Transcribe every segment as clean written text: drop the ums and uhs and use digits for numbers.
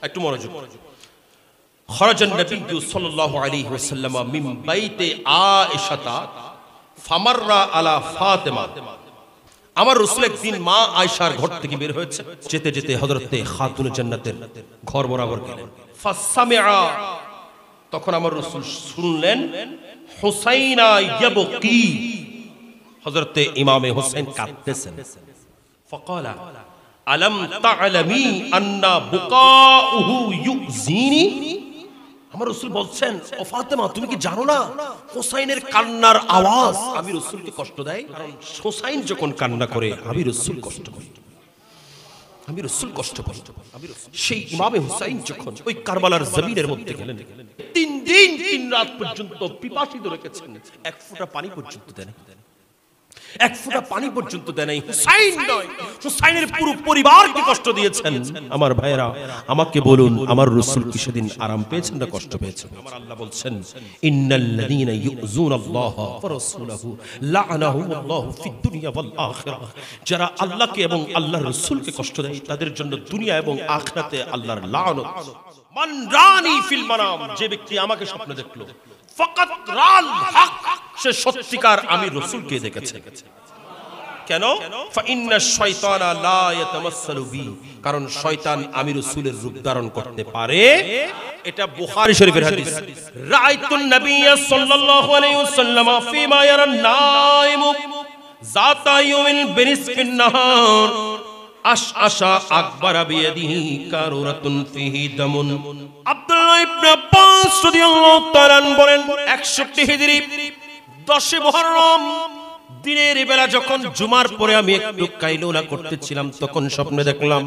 একটু মনোযোগ। খরাজান নবী সাল্লাল্লাহু আলাইহি ওয়াসাল্লাম মিন বাইতে আয়েশা ফামাররা আলা ফাতেমা। আমার রাসূল একদিন মা আয়েশার ঘর থেকে বের হয়েছে, যেতে যেতে হযরতে খাতুনে জান্নাতের ঘর বরাবর গেলেন। ফাসামিআ, তখন আমার রাসূল শুনলেন হুসাইনা ইয়াবকি, হযরতে ইমামে হুসাইন কাঁদতেছেন। ফাকালা আলাম তা'লামি আন্না বুকাউহু ইউযিনি। আমার রাসূল বলছেন, ও ফাতেমা, তুমি কি জানো না হুসাইনের কান্নার আওয়াজ আমি রাসূলকে কষ্ট দেয়? কারণ হুসাইন যখন কান্না করে আমি রাসূল কষ্ট পাই, আমি রাসূল কষ্ট পাই। সেই ইমামে হুসাইন যখন ওই কারবালার জমিনের মধ্যে গেলেন, 3 দিন 3 রাত পর্যন্ত পিপাসিত রেখেছেন, এক ফোঁটা পানি পর্যন্ত দেন, এক ফোঁটা পানি পর্যন্ত দেন নাই। হুসাইন নয়, হুসাইনের পুরো পরিবারকে কষ্ট দিয়েছেন। আমার ভাইরা, আমাকে বলুন, আমার রাসূল কি সেদিন আরাম পেয়েছেন না কষ্ট পেয়েছেন? আমার আল্লাহ বলছেন, ইন্নাল্লাযীনা ইউযুনাল্লাহা ওয়া রাসূলাহু লা'নাহুমুল্লাহু ফিদ দুনিয়া ওয়াল আখিরাহ। যারা আল্লাহকে এবং আল্লাহর রাসূলকে কষ্ট দেয় তাদের জন্য দুনিয়া এবং আখিরাতে আল্লাহর লানত। মান রানি ফিল মানাম, যে ব্যক্তি আমাকে স্বপ্নে দেখলো, ফাকাত রাল হক, সে সত্যিকার আমি রাসূলকে দেখেছে। কেন? ফা ইন্না শাইতানা লা ইয়াতামাসসালু বি, কারণ শয়তান আমি রাসূলের রূপ ধারণ করতে পারে। এটা বুখারী শরীফের হাদিস। রাআইতুন নাবিয়্য সাল্লাল্লাহু আলাইহি ওয়াসাল্লাম ফিমা ইয়ারান নাইমু যাতা ইয়াউমিন বিনিসফিন নাহার আশআশা আকবার বিয়াদিহি কারুরাতুন ফিহি দামুন। আব্দুল্লাহ ইবনে আব্বাস রাদিয়াল্লাহু তাআলা বলেন, 61 হিজরি 10 মুহররম দিনের বেলা যখন জুমার পরে আমি একটু কাইলুলা করতেছিলাম, তখন স্বপ্নে দেখলাম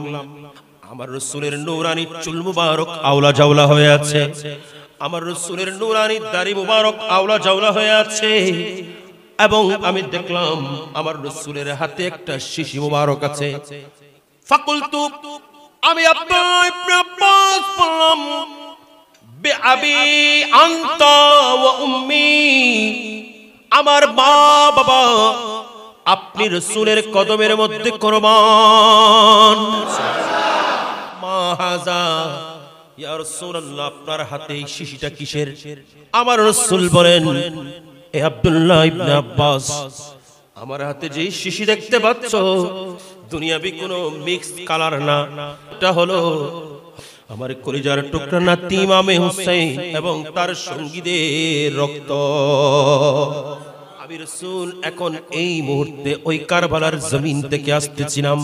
আমার রাসূলের নূরানি চুল মুবারক আওলা জাওলা হয়ে আছে, আমার রাসূলের নূরানি দাড়ি মুবারক আওলা জাওলা হয়ে আছে, এবং আমি দেখলাম আমার রাসূলের হাতে একটা শিশি মুবারক আছে। ফাকুলতু, আমি আব্দুল্লাহ ইবনে আব্বাস বললাম, বিআবি আনতা ওয়া উম্মি, আমার মা বাবা আপনি রাসূলের কদমের মধ্যে কুরবান। মা হাযা ইয়া রাসূলুল্লাহ, আপনার হাতে এই শিশিটা কিসের? আমার রাসূল বলেন, এ আব্দুল্লাহ ইবনে আব্বাস, আমার হাতে যে শিশি দেখতে পাচ্ছ দুনিয়াবি কোনো মিক্স কালার না, এটা হলো আমার কলিজার টুকরা নাতি ইমামে হুসাইন এবং তার সঙ্গীদের রক্ত। আমি রাসূল এখন এই মুহূর্তে ওই কারবালার জমিন থেকে আসতেছিলাম।